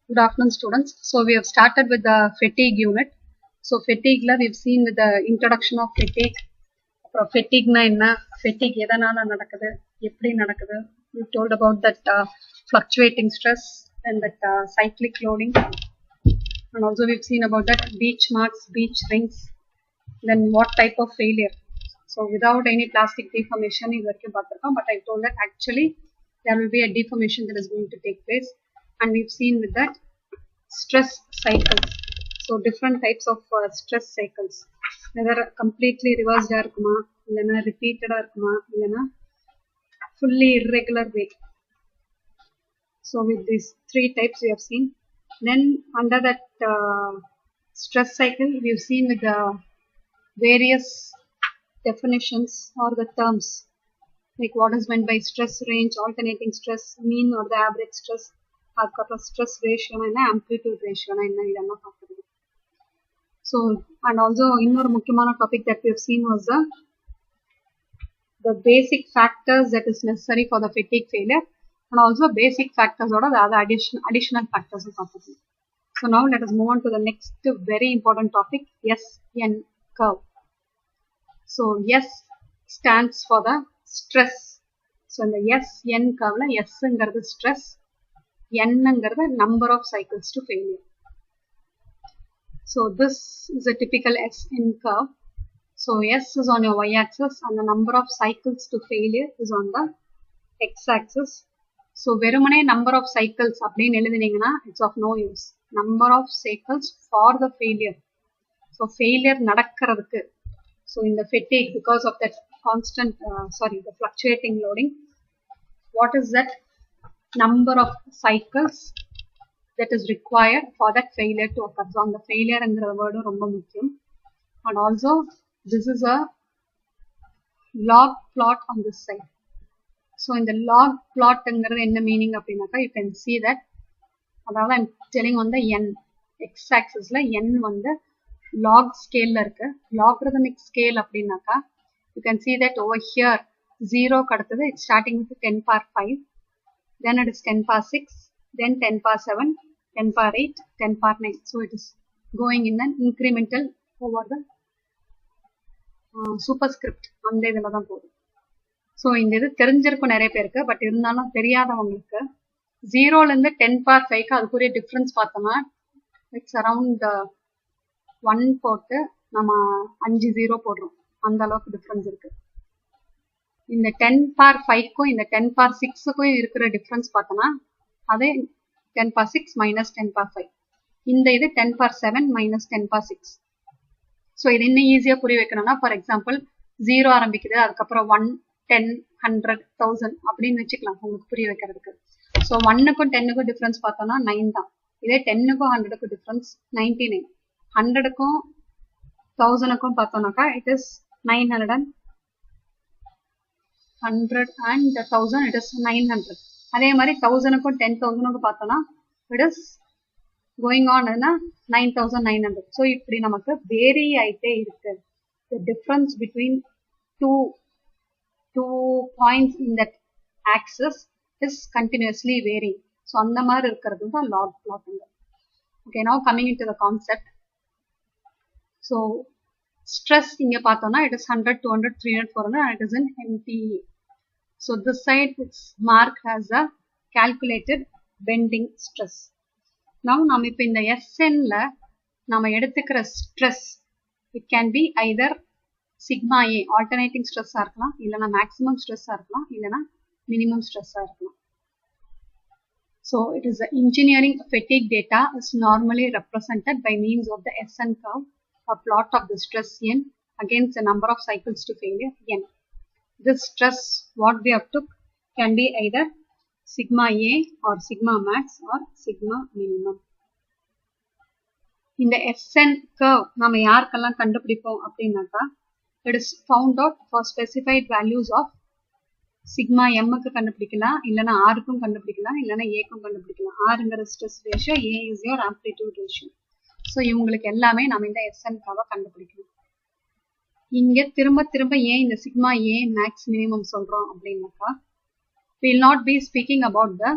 Good afternoon, students. So we have started with the fatigue unit. So fatigue la we've seen with the introduction of fatigue. Fatigue na enna, fatigue எதனால நடக்குது, எப்படி நடக்குது. We told about that fluctuating stress and that cyclic loading, and also we've seen about that beach marks, beach rings. Then what type of failure. So without any plastic deformation, but I told that actually there will be a deformation that is going to take place, and we've seen with that stress cycles. So different types of stress cycles, whether completely reversed irukuma illana repeated irukuma illana fully irregular way. So with these three types we have seen. Then under that stress cycle we've seen with the various definitions or the terms, like what is meant by stress range, alternating stress, mean or the average stress, stress ratio and amplitude ratio. So and also இன்னொரு முக்கியமான topic that we have seen was the basic factors that is necessary for the fatigue failure, and also basic factors or the other additional factors. So now let us move on to the next very important topic, SN curve. So S stands for the stress. So in the SN curve la S engiradhu stress, N engiradhu number of cycles to failure. So this is a typical SN curve. So S is on your y-axis and the number of cycles to failure is on the x-axis. So verumane number of cycles appdin eludiningana it's of no use. Number of cycles for the failure. So failure nadakkuradhukku. So in the fatigue, because of that constant the fluctuating loading, what is that number of cycles that is required for that failure to occur. So on the failure engra word romba mukkiyam. And also this is a log plot on this side. So in the log plot engra enna meaning appadinaka, you can see that adala I'm telling on the n x axis la n vanda log scale la irukku. Logarithmic scale appadinaka, you can see that over here 0 kaduthathu it's starting with 10 power 5, then it is 10 power 6, then 10 power 7, 10 power 8, 10 power 9. So it is going in an incremental over the superscript அந்த இதல தான் போகுது. So இந்த இது தெரிஞ்சிருக்கும் நிறைய பேருக்கு, but இருந்தாலும் தெரியாதவங்களுக்கு 0ல இருந்து 10 power 5க்கு அதுக்குரிய டிஃப்ரென்ஸ் பார்த்தோம்னா இட்ஸ் அரவுண்ட் 1 போட்டு நம்ம 5 0 போடுறோம், அந்த அளவுக்கு டிஃப்ரென்ஸ் இருக்கு. இந்த 10 power 5க்கும் இந்த 10 power 6க்கும் இருக்கிற டிஃப்ரென்ஸ் பார்த்தோம்னா அதே 10 power 6 minus 10 power 5. இந்த இது 10 power 7 minus 10 power 6. ஸோ இது இன்னும் ஈஸியாக புரிய வைக்கணும்னா, ஃபார் எக்ஸாம்பிள் 0 ஆரம்பிக்குது, அதுக்கப்புறம் 1, 10, 100, 1000 அப்படின்னு வச்சுக்கலாம் உங்களுக்கு புரிய வைக்கிறதுக்கு. ஸோ 1க்கும் 10க்கும் டிஃப்ரென்ஸ் பார்த்தோம்னா 9 தான். இதே 10க்கும் 100க்கும் டிஃப்ரென்ஸ் 99. 100க்கும் 1000க்கும் பார்த்தோம்னாக்கா it is 900 and 1000 it is 900. அதே மாதிரி 1000க்கும் 10,000க்கும் பார்த்தோம்னா it is going on na 9900. So இப்படி நமக்கு வேரி ஆயிட்டே இருக்கு. The difference between two points in that axis is continuously varying. So அந்த மாதிரி இருக்கிறது தான் log plotting. Okay, now coming into the concept. So stress இங்க பார்த்தோம்னா it is 100, 200, 300, 400 and it is in MPa. So this side is marked as a calculated bending stress. Now நாம இப்ப இந்த SNல நாம எடுத்துக்கிற stress, it can be either sigma A alternating stress ஆ இருக்கலாம், இல்லனா maximum stress ஆ இருக்கலாம், இல்லனா minimum stress ஆ இருக்கலாம். So it is the engineering fatigue data is normally represented by means of the SN curve, a plot of the stress n against the number of cycles to failure n. This stress what we have took can be either sigma A or sigma max or sigma minimum. In the SN curve நாம யாருக்கெல்லாம் கண்டுபிடிப்போம் அப்படின்னாக்கா, it is found out for specified values of sigma mக்கு கண்டுபிடிக்கலாம், இல்லனா rக்கும் கண்டுபிடிக்கலாம், இல்லனா aக்கும் கண்டுபிடிக்கலாம். rங்கிற stress ratio, a is your amplitude ratio. So இவங்களுக்கு எல்லாமே நாம இந்த SN curve கண்டுபிடிக்கணும். இங்க திரும்ப ஏன் இந்த sigma a max minimum சொல்றோம் அப்படின்னாக்கா, we will not be speaking about the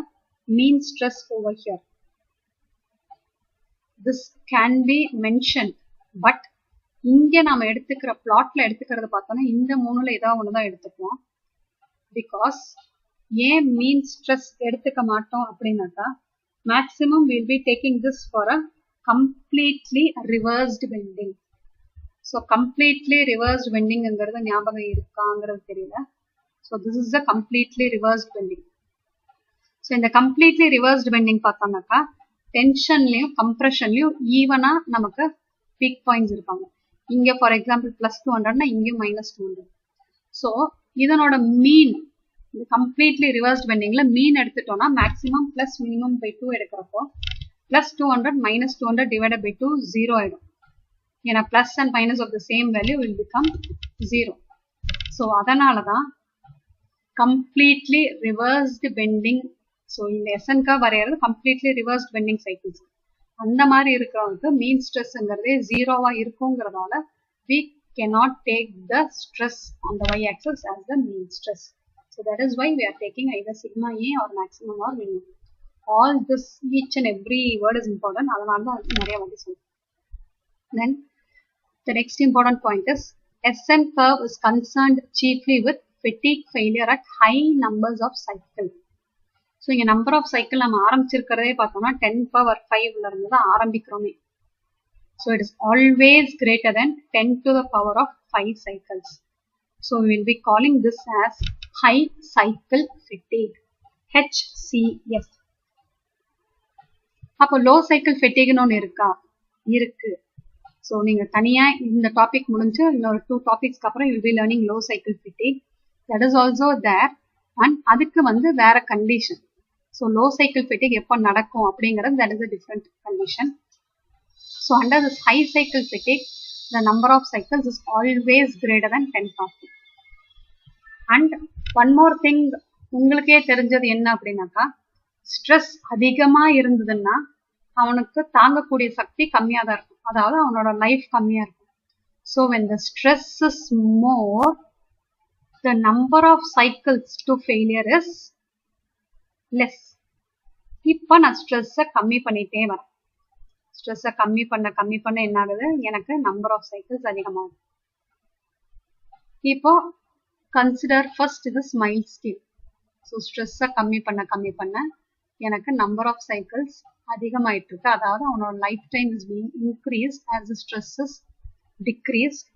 mean stress over here. this can be mentioned, but இங்க நாம எடுத்துக்கிற பிளாட்ல எடுத்துக்கிறது பார்த்தோம்னா இந்த மூணுல ஏதாவது ஒண்ணுதான் எடுத்துக்குவோம். பிகாஸ் ஏன் மீன் ஸ்ட்ரெஸ் எடுத்துக்க மாட்டோம் அப்படின்னாக்கா maximum will be taking this for a completely reversed bending. So completely reversed பெண்டிங்கிறது ஞாபகம் இருக்காங்கிறது தெரியல. So this is a completely reversed bending. So இந்த கம்ப்ளீட்லி ரிவர்ஸ்டு பெண்டிங் பார்த்தோம்னாக்கா டென்ஷன்லயும் கம்ப்ரெஷன்லயும் ஈவனா நமக்கு பீக் பாயிண்ட்ஸ் இருப்பாங்க. இங்க ஃபார் எக்ஸாம்பிள் +200னா இங்கேயும் -200. ஸோ இதனோட மீன் இந்த கம்ப்ளீட்லி ரிவர்ஸ்ட் பெண்டிங்ல மீன் எடுத்துட்டோம்னா மேக்ஸிமம் பிளஸ் மினிமம் பை 2 எடுக்கிறப்போ +200 -200 டிவைடட் பை 2 0 ஆயிடும். ஏன்னா plus and minus of the same value will become 0. So அதனாலதான் கம்ப்ளீட்லி ரிவர்ஸ்ட் பெண்டிங். ஸோ இந்த எஸ்என்கா வரைகிறது கம்ப்ளீட்லி ரிவர்ஸ்ட் பெண்டிங் சைக்கிள்ஸ். அந்த மாதிரி இருக்கிறவங்களுக்கு மீன் ஸ்ட்ரெஸ்ங்கிறதே 0வா இருக்குங்கிறதால we cannot take the stress on the y-axis as the mean stress. So that is why we are taking either sigma A or maximum or minimum. All this, each and every word is important. அதனால தான் நிறைய வாட்டி சொல்றேன். Then the next important point is SN curve is concerned chiefly with fatigue failure at high numbers of cycles. So இங்கே number of cycle நம்ம ஆரம்பிச்சிருக்கிறதே பார்த்தோம்னா 10⁵ இருந்து தான் ஆரம்பிக்கிறோமே. So it is always greater than 10⁵ 5 cycles. So we will be calling this as high cycle fatigue, HCF. அப்போ low cycle ஃபெட்டிக்னு ஒன்று இருக்கா? இருக்கு. ஸோ நீங்க தனியா இந்த டாபிக் முடிஞ்சு இன்னொரு 2 டாபிக்ஸ்க்கு அப்புறம் you will be learning low cycle fatigue. That is also there. And அதுக்கு வேற கண்டிஷன். ஸோ லோ சைக்கிள் ஃபெட்டிக் எப்போ நடக்கும் அப்படிங்கிறது that is a different condition. So under this high cycle fatigue, the number of cycles is always greater than 1040. And one more thing உங்களுக்கே தெரிஞ்சது என்ன அப்படின்னாக்கா stress அதிகமா இருந்ததுன்னா அவனுக்கு தாங்கக்கூடிய சக்தி கம்மியா தான் இருக்கும். அதாவது அவனோட லைஃப் கம்மியா இருக்கும். So when the stress is more, the number of cycles to failure is less. இப்போ நான் ஸ்ட்ரெஸ்ஸை கம்மி பண்ணிட்டே வரேன். ஸ்ட்ரெஸ்ஸை கம்மி பண்ண என்ன ஆகுது? எனக்கு நம்பர் ஆஃப் சைக்கிள்ஸ் அதிகமாகுது. இப்போ கன்சிடர் ஃபர்ஸ்ட் இது ஸ்மைல் ஸ்கேல். ஸோ ஸ்ட்ரெஸ்ஸை கம்மி பண்ண எனக்கு நம்பர் ஆஃப் சைக்கிள்ஸ் அதிகமாயிட்டு இருக்கு. அதாவது அவனோட life time is being increased as the stress is decreased.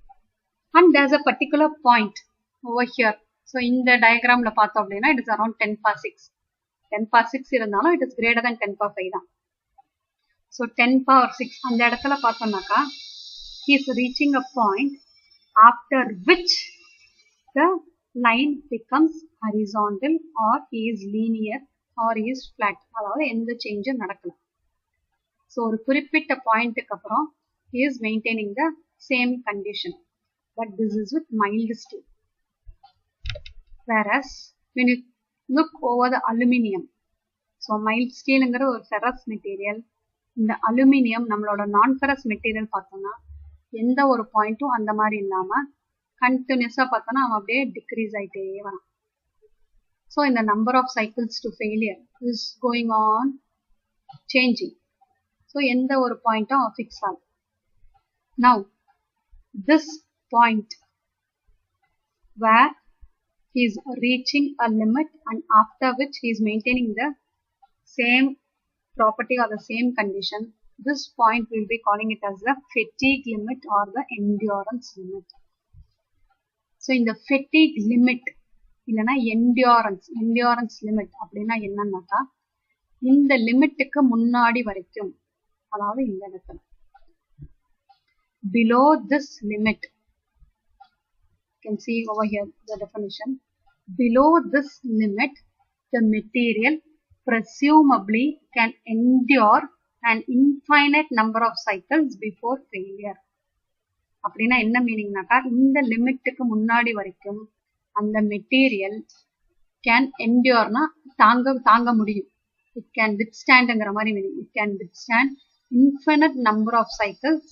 And there's a particular point over here. So இந்த டயக்ராம்ல பார்த்தோம் அப்படின்னா it is around 10⁶. 10⁶ இருந்தாலும் it is greater than 10⁵ தான். So 10⁶ அந்த இடத்துல பார்த்தோம்னாக்கா he is reaching a point after which the line becomes horizontal or he is linear or he is flat. அதாவது எந்த சேஞ்சும் நடக்கல. ஸோ ஒரு குறிப்பிட்ட பாயிண்ட்டுக்கு அப்புறம் he is maintaining the same condition. But this is with mild steel. Whereas when you look over the aluminum, so mild steelங்கிறது ஒரு ferrous material. இந்த aluminium நம்மளோட நான் ஃபெரஸ் மெட்டீரியல் பார்த்தோம்னா எந்த ஒரு பாயிண்ட்டும் அந்த மாதிரி இல்லாம கண்டினியூஸா பார்த்தோம்னா அவன் அப்படியே டிக்ரீஸ் ஆயிட்டே வரான். ஸோ இந்த number of cycles to failure is going on changing. So எந்த ஒரு பாயிண்ட்டும் ஃபிக்ஸ் ஆகும். Now this point where he is reaching a limit and after which he is maintaining the same property or the same condition, this point we will be calling it as the fatigue limit or the endurance limit. So in the fatigue limit இல்லனா endurance limit அப்படின்னா என்னன்னாக்கா இந்த லிமிட்டுக்கு முன்னாடி வரைக்கும், அதாவது இந்த இடத்துல below this limit, you can see over here the definition. Below this limit the material presumably can endure an infinite number of cycles before failure. அப்படின்னா என்ன மீனிங்னாக்கா இந்த லிமிட்டுக்கு முன்னாடி வரைக்கும் அந்த மெட்டீரியல் கேன் என்டியூர்னா தாங்க முடியும். இட் கேன் வித்ஸ்டாண்ட்ங்கிற மாதிரி meaning. It can withstand infinite number of cycles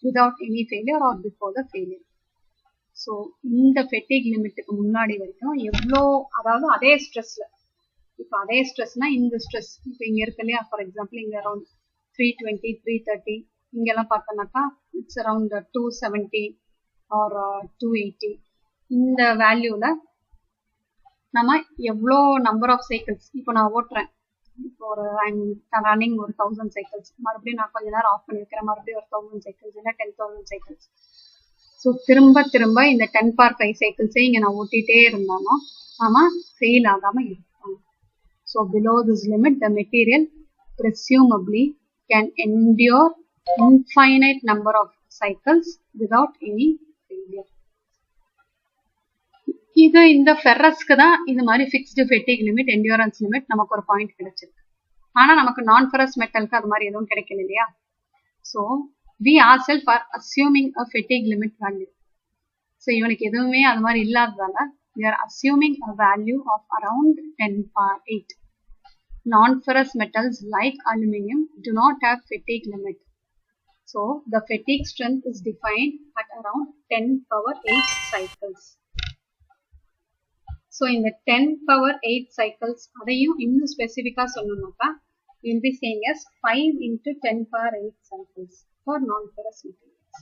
without any failure or before the failure. So இந்த ஃபெட்டிக் லிமிட்டுக்கு முன்னாடி வரைக்கும் எவ்வளோ, அதாவது அதே ஸ்ட்ரெஸ்ல, இப்போ அதே ஸ்ட்ரெஸ்னா இந்த ஸ்ட்ரெஸ் இப்போ இங்க இருக்கு இல்லையா, ஃபார் எக்ஸாம்பிள் இங்க அரௌண்ட் 320, 330 இங்கெல்லாம் பார்த்தோம்னாக்கா இட்ஸ் அரவுண்ட் 270 ஆர் 280. இந்த வேல்யூல நம்ம எவ்வளோ நம்பர் ஆஃப் சைக்கிள்ஸ் இப்போ நான் ஓட்டுறேன், இப்போ ஒரு ரன்னிங் ஒரு 1000 சைக்கிள்ஸ், மறுபடியும் நான் கொஞ்ச நேரம் ஆஃப் பண்ணிருக்கிறேன், மறுபடியும் ஒரு 1000 சைக்கிள்ஸ் இல்லை 10,000 சைக்கிள்ஸ். ஸோ திரும்ப திரும்ப இந்த 10/5 சைக்கிள்ஸே இங்கே நான் ஓட்டிகிட்டே இருந்தாலும் நாம ஃபெயில் ஆகாமல் இருப்போம். So below this limit the material presumably can endure infinite number of cycles without any failure. இது இந்த ஃபெரஸ்க்கு தான் இந்த மாதிரி ஃபிக்ஸ்டு ஃபெட்டிக் லிமிட், என்டியூரன்ஸ் லிமிட் நமக்கு ஒரு பாயிண்ட் கிடைச்சிருக்கு. ஆனா நமக்கு நான் ஃபெரஸ் மெட்டலுக்கு அது மாதிரி எதுவும் கிடைக்கல இல்லையா? So we ourselves are assuming a fatigue limit value. So இவனுக்கு எதுவுமே அது மாதிரி இல்லாததால we are assuming a value of around 10^8. Non-ferrous metals like aluminum do not have fatigue limit. So the fatigue strength is defined at around 10^8 cycles. So in the 10^8 cycles, அதையும் இன்னும் ஸ்பெசிஃபிக்கா சொல்லணும்னாக்கா we will be saying as 5 into 10^8 cycles for non-ferrous materials.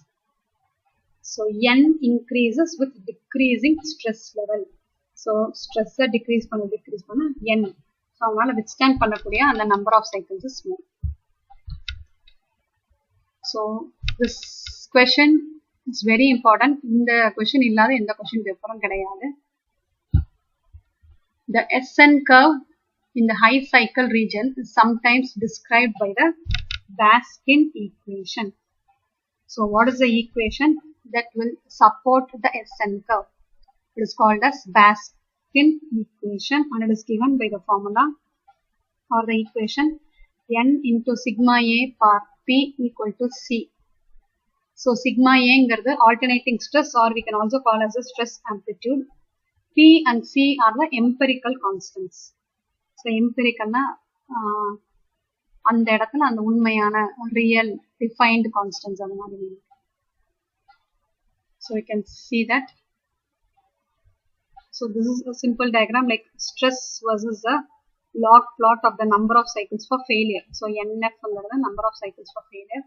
So n increases with decreasing stress level. So stress decrease பண்ண n. So அவங்களால withstand பண்ணக்கூடிய அந்த number of cycles is more. So this question is very important. இந்த question இல்லாத எந்த question பேப்பரும் கிடையாது. The SN curve in the high cycle region is sometimes described by the Baskin equation. So what is the equation that will support the SN curve? It is called as Baskin equation and it is given by the formula or the equation n into sigma a par p equal to c. So sigma a is alternating stress, or we can also call as a stress amplitude. P and c are the empirical constants. So empirical na அந்த இடத்துல அந்த உண்மையான real defined constants அது மாதிரி. So we can see that. So this is a simple diagram like stress versus the log plot of the number of cycles for failure. So NF is the number of cycles for failure.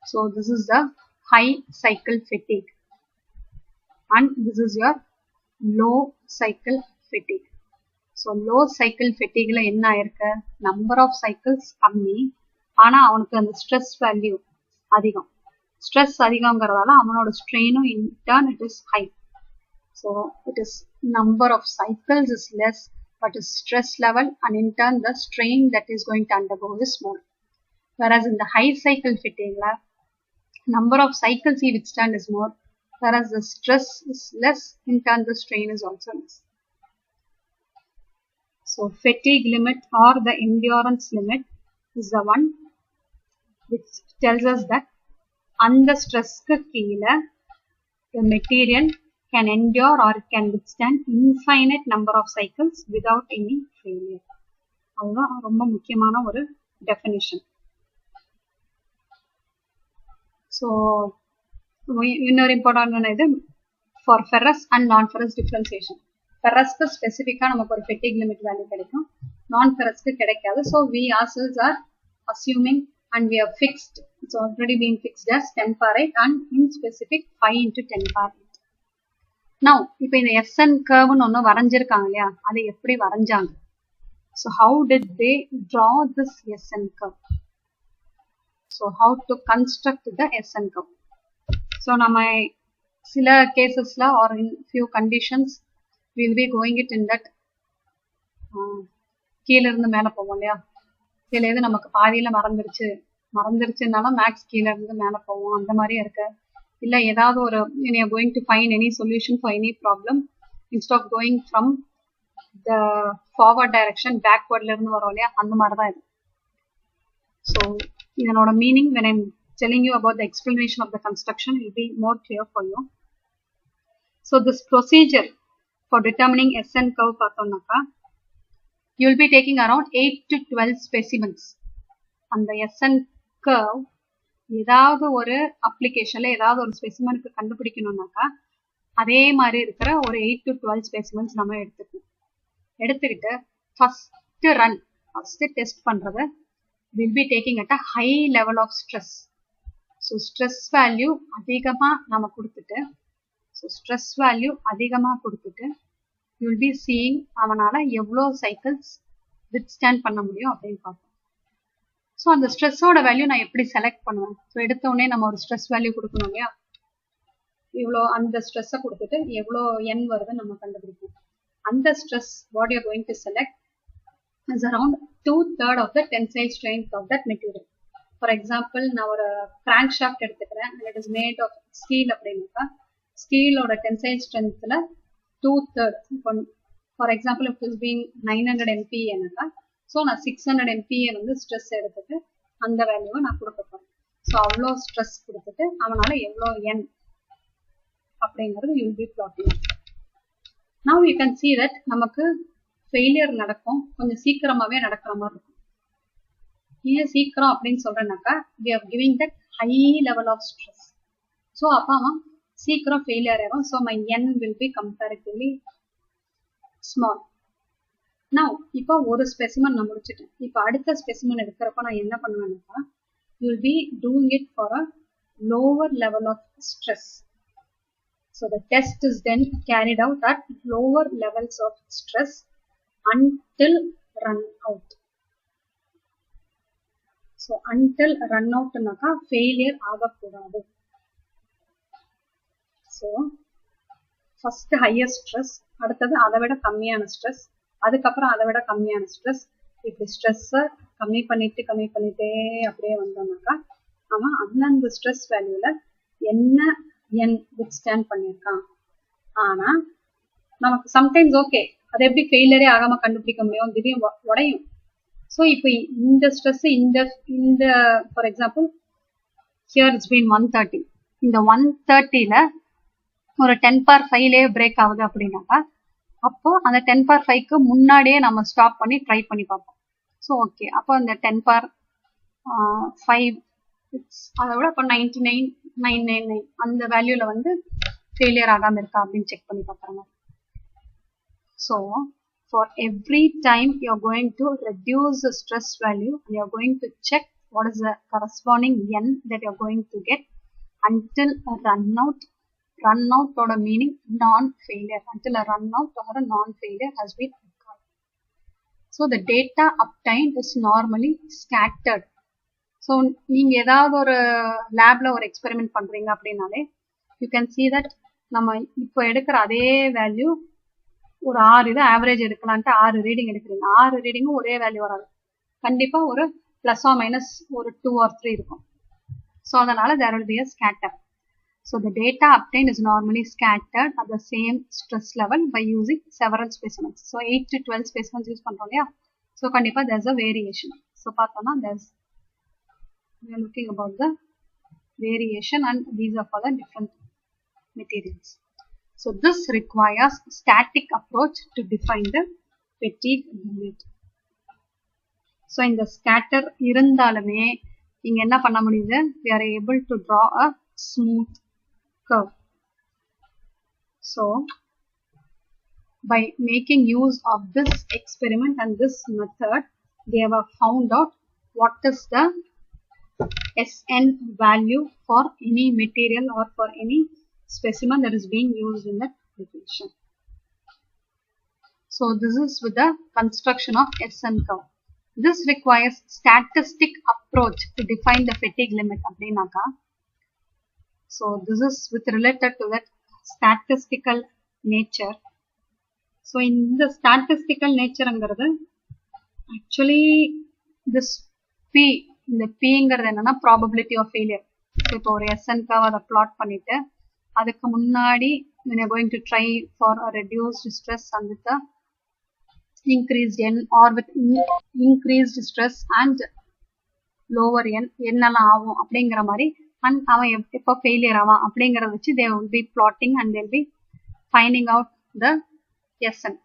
So this is the high cycle fatigue and this is your low cycle fatigue. So low cycle fatigue la enna irukku, number of cycles kammi ஆனா அவனுக்கு அந்த stress value அதிகம். Stress அதிகம்ங்கறதால அவனோட strain in turn it is high. So it is number of cycles is less but his stress level and in turn the strain that is going to undergo is more. Whereas in the high cycle fatigue la number of cycles he withstand is more, whereas the stress is less, in turn the strain is also less. So fatigue limit or the endurance limit is the one which tells us that under stress ku keela the material can endure or it can withstand infinite number of cycles without any failure. அதுதான் ரொம்ப முக்கியமான ஒரு definition. So இன்னொரு important இது for ferrous and non-ferrous differentiation. Ferrousக்கு ஸ்பெசிஃபிக்கா நமக்கு ஒரு fatigue limit value கிடைக்கும், non-ferrousக்கு கிடைக்காது. So we ourselves are assuming and we have fixed, it's already been fixed as 10^8 and in specific 5 into 10^8. Now இப்போ இந்த SN curve னு ஒன்னு வரைஞ்சிருக்காங்க இல்லையா, அதை எப்படி வரைஞ்சாங்க? So how did they draw this SN curve? So how to construct the SN curve? So நம்ம சில கேசஸ்ல or in few conditions we will be going it in that கீழ இருந்து மேல போவோம் இல்லையா, சில இது நமக்கு பாதியில மறந்துருச்சுனாலும் மேக்ஸ் கீழ இருந்து மேல போவோம், அந்த மாதிரி இருக்கு. இல்ல ஏதாவது ஒரு you are going to find any solution for any problem, instead of going from the forward direction backwardல இருந்து வரோம் இல்லையா, அந்த மாதிரி தான் இது. So இதனோட meaning when I'm telling you about the explanation of the construction will be more clear for you. So this procedure for determining SN curve பார்த்தோம்னாக்கா you will be taking around 8 to 12 specimens. அந்த SN curve ஏதாவது ஒரு அப்ளிகேஷன்ல ஏதாவது ஒரு ஸ்பெசிமனுக்கு கண்டுபிடிக்கணும்னாக்கா அதே மாதிரி இருக்கிற ஒரு 8 to 12 ஸ்பெசிமன்ஸ் நம்ம எடுத்துக்கிட்டு ஃபர்ஸ்ட் ரன், ஃபர்ஸ்ட் டெஸ்ட் பண்றது will be taking at a high level of stress. So stress value அதிகமா நாம கொடுத்துட்டு, so stress value அதிகமா கொடுத்துட்டு, you will be seeing அவனால எவ்வளோ cycles withstand பண்ண முடியும் அப்படின்னு பார்ப்போம். ஸோ அந்த ஸ்ட்ரெஸ்ஸோட வேல்யூ நான் எப்படி செலக்ட் பண்ணுவேன்? ஸோ எடுத்த உடனே நம்ம ஒரு ஸ்ட்ரெஸ் வேல்யூ கொடுக்கணும் இல்லையா? இவ்வளோ அந்த ஸ்ட்ரெஸ்ஸை கொடுத்துட்டு எவ்வளோ என் வருதுன்னு நம்ம கண்டுபிடிப்போம். அந்த stress what you are going to select is around 2/3 of the tensile strength of that material. For example நான் ஒரு கிராங்க் ஷாஃப்ட் எடுத்துக்கிறேன், it is made of steel அப்படின்னாக்கா ஸ்டீலோட டென்சைல் ஸ்ட்ரென்த்தில் 2/3. இப்போ for example it is being 900 MPA so நான் 600 MPA வந்து stress எடுத்துட்டு அந்த வேல்யூவை நான் கொடுக்க போறேன். ஸோ அவ்வளோ ஸ்ட்ரெஸ் கொடுத்துட்டு அவனால எவ்வளோ என் அப்படிங்கிறது you will B blotting. Now you can see that நமக்கு ஃபெயிலியர் நடக்கும், கொஞ்சம் சீக்கிரமாவே நடக்கிற மாதிரி இருக்கும். ஏன் சீக்கிரம் அப்படின்னு சொல்றேன்னாக்கா we are giving that high level of stress. So அப்போ அவன் சீக்கிரம் ஃபெயிலியர் ஆகும். So my n will be comparatively small. நான் இப்போ ஒரு ஸ்பெசிமன் நான் முடிச்சுட்டேன். இப்போ அடுத்த ஸ்பெசிமன் எடுக்கிறப்ப நான் என்ன பண்ணுவேன்னாக்கா you will be doing it for a lower level of stress. So the test is then carried out at lower levels of stress until run out. So until run outனாக்கா failure ஆகக்கூடாது. So first highest stress, அடுத்தது அதை விட கம்மியான stress, அதுக்கப்புறம் அதை விட கம்மியான ஸ்ட்ரெஸ். இப்படி ஸ்ட்ரெஸ்ஸை கம்மி பண்ணிட்டே அப்படியே வந்தோம்னாக்கா அவன் அந்தந்த ஸ்ட்ரெஸ் வேல்யூல என்ன என் வித்ஸ்டாண்ட் பண்ணியிருக்கான். ஆனா நமக்கு சம்டைம்ஸ் ஓகே அதை எப்படி ஃபெயிலியரே ஆகாம கண்டுபிடிக்க முடியும், திடீர்னு உடையும். ஸோ இப்போ இந்த ஸ்ட்ரெஸ் இந்த for example here it's been 130, இந்த 130ல ஒரு 10/5 பிரேக் ஆகுது அப்படின்னாக்கா அப்போ அந்த 10/5க்கு முன்னாடியே நம்ம ஸ்டாப் பண்ணி ட்ரை பண்ணி பார்ப்போம். ஸோ ஓகே அப்போ அந்த 10/5 அதை விட இப்போ 99.999 அந்த வேல்யூல வந்து ஃபெயிலியர் ஆகாம இருக்கா அப்படின்னு செக் பண்ணி பார்க்குறாங்க. So for every time you are going to reduce the stress value, you are going to check what is the corresponding N that you are going to get until a run out. Run out oda meaning non-failure, until a run out or a non-failure has been occurred. So the data obtained is normally scattered. So நீங்க ஏதாவது ஒரு லேப்ல ஒரு experiment பண்றீங்க அப்படின்னாலே you can see that நம்ம இப்போ எடுக்கிற அதே வேல்யூ ஒரு 6 இது ஆவரேஜ் எடுக்கலான்ட்டு 6 ரீடிங் எடுக்கிறீங்க, 6 ரீடிங்கும் ஒரே வேல்யூ வராது, கண்டிப்பா ஒரு பிளஸ் ஆர் மைனஸ் ஒரு 2 or 3 இருக்கும். ஸோ அதனால there will be a scatter. So the data obtained is normally scattered at the same stress level by using several specimens. So 8 to 12 specimens use பண்றோம் இல்லையா? So கண்டிப்பா there's a variation. So பார்த்தோம்னா we are looking about the variation and these are for the different materials. So this requires static approach to define the fatigue limit. So இந்த scatter இருந்தாலுமே இங்க என்ன பண்ண முடியுது? We are able to draw a smooth curve. So by making use of this experiment and this method, they have found out what is the SN value for any material or for any specimen that is being used in that application. So this is with the construction of SN curve. This requires statistic approach to define the fatigue limit அப்படின்னாக்கா. So this is with related to that statistical nature. So in the statistical nature அங்கிறது actually this P, இந்த Pங்கிறது என்னன்னா probability of failure. So இப்போ ஒரு SN curve அதை plot பண்ணிட்டு அதுக்கு முன்னாடி when you are going to try for a reduced stress and with the increased N or with increased stress and lower N என்னெல்லாம் ஆகும் அப்படிங்கிற மாதிரி and அவன் எப்போ ஃபெயிலியர் ஆவான் அப்படிங்கிறத வச்சு they will be plotting and they will be finding out the SN.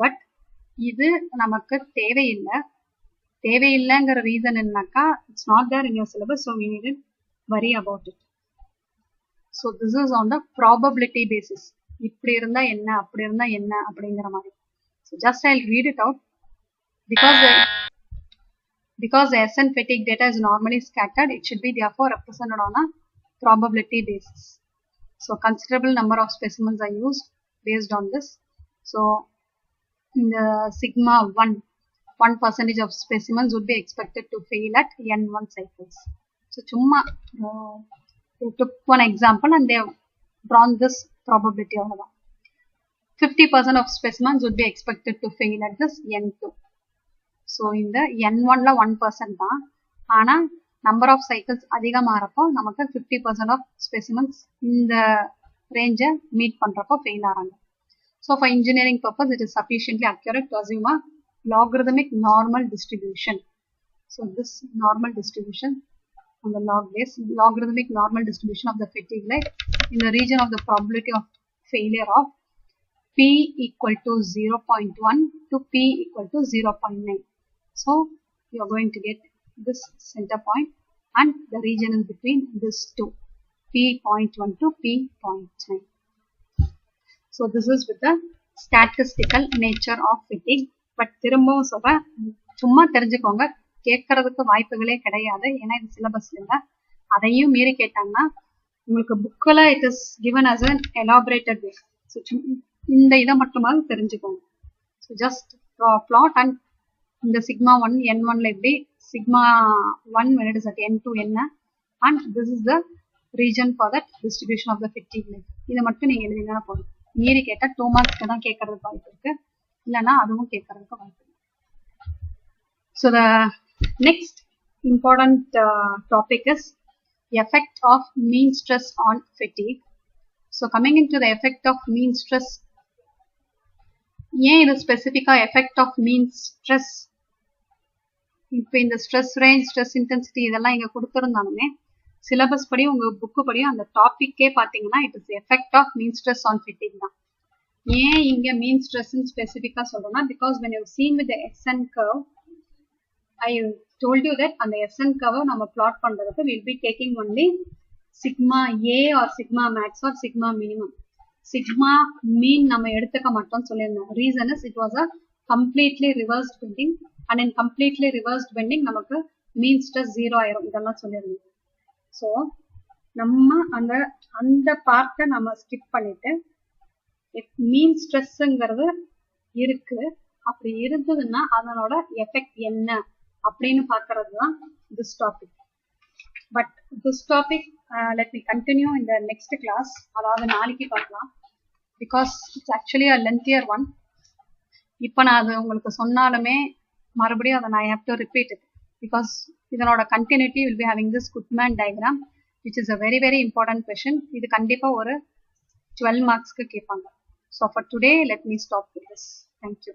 But இது நமக்கு தேவையில்லைங்கிற ரீசன் என்னன்னாக்கா it's not there in your syllabus, so we needn't worry about it. So this is on the probability basis. இப்படி இருந்தா என்ன அப்படி இருந்தா என்ன அப்படிங்கிற மாதிரி. So just I'll read it out because because the SN fatigue data is normally scattered, it should be therefore represented on a probability basis. So considerable number of specimens are used based on this. So in the sigma 1% of specimens would be expected to fail at N1 cycles. So chumma they took one example and they have drawn this probability of 50% of specimens would be expected to fail at this N2. So in the N1 la 1% தான், ஆனா number of cycles அதிகமாறப்போ நமக்கு 50% of specimens இந்த range meet பண்றப்போ fail ஆறாங்க. So for engineering purpose, it is sufficiently accurate to assume a logarithmic normal distribution. So this normal distribution on the log base, logarithmic normal distribution of the fatigue light in the region of the probability of failure of P equal to 0.1 to P equal to 0.9. So you are going to get this center point and the region in between these two, P.1 to P.9. So this is with the statistical nature of fatigue. But திரும்பவும் சொல்ற, சும்மா தெரிஞ்சுக்கோங்க, கேட்கறதுக்கு வாய்ப்புகளே கிடையாது, ஏன்னா இது சிலபஸ்ல இல்ல. அதையும் மீறி கேட்டாங்கன்னா உங்களுக்கு புக்கில் it is given as an elaborated way. So இந்த இதை மட்டுமாவது தெரிஞ்சுக்கோங்க. So just plot and இந்த sigma 1 N1 ல எப்படி sigma 1 when it is at N2 என்ன, and this is the region for that distribution of the fatigue light. இதை மட்டும் நீங்க எழுதினா போதும். மீறி கேட்டா 2 மார்க்ஸ் தான் கேட்கறதுக்கு வாய்ப்பு இருக்கு, இல்லைன்னா அதுவும் கேட்கறதுக்கு வாய்ப்பு இருக்கு. So the next important topic is effect of mean stress on fatigue. So coming into the effect of mean stress, ஏன் இது ஸ்பெசிஃபிக்கா எஃபெக்ட் ஆஃப் மீன் ஸ்ட்ரெஸ், இப்போ இந்த ஸ்ட்ரெஸ் ரேஞ்ச், ஸ்ட்ரெஸ் இன்டென்சிட்டி இதெல்லாம் இங்க கொடுத்துருந்தாலுமே சிலபஸ் படி உங்க புக்கு படியும் அந்த டாபிக்கே பாத்தீங்கன்னா it is effect of mean stress on fatigue தான். ஏன் இங்க மீன் ஸ்ட்ரெஸ் ஸ்பெசிஃபிக்கா சொல்றேன்னா, because when you have seen with the SN curve, I told you that அந்த SN curve நம்ம plot பண்றதுக்கு we'll be taking only sigma A or sigma max or sigma minimum. Sigma mean நம்ம எடுத்துக்க மாட்டோம் சொல்லியிருந்தோம். Reason is it was a completely reversed bending, and in completely reversed bending நமக்கு mean stress 0 ஆயிரும், இதெல்லாம் சொல்லியிருந்தோம். ஸோ நம்ம அந்த பார்ட்டை நம்ம ஸ்கிப் பண்ணிட்டு மீன் ஸ்ட்ரெஸ்ங்கிறது இருக்கு, அப்படி இருந்ததுன்னா அதனோட எஃபெக்ட் என்ன அப்படின்னு பாக்குறது தான் this topic. But this topic let me continue in the next class, அதாவது நாளைக்கு பார்க்கலாம், because it's actually a lengthier one. இப்போ நான் அது உங்களுக்கு சொன்னாலுமே மறுபடியும் அதை நான் have to repeat it, because இதனோட continuity will be having this Goodman diagram which is a very very important question. இது கண்டிப்பா ஒரு 12 மார்க்ஸ்க்கு கேட்பாங்க. So for today let me stop with this. Thank you.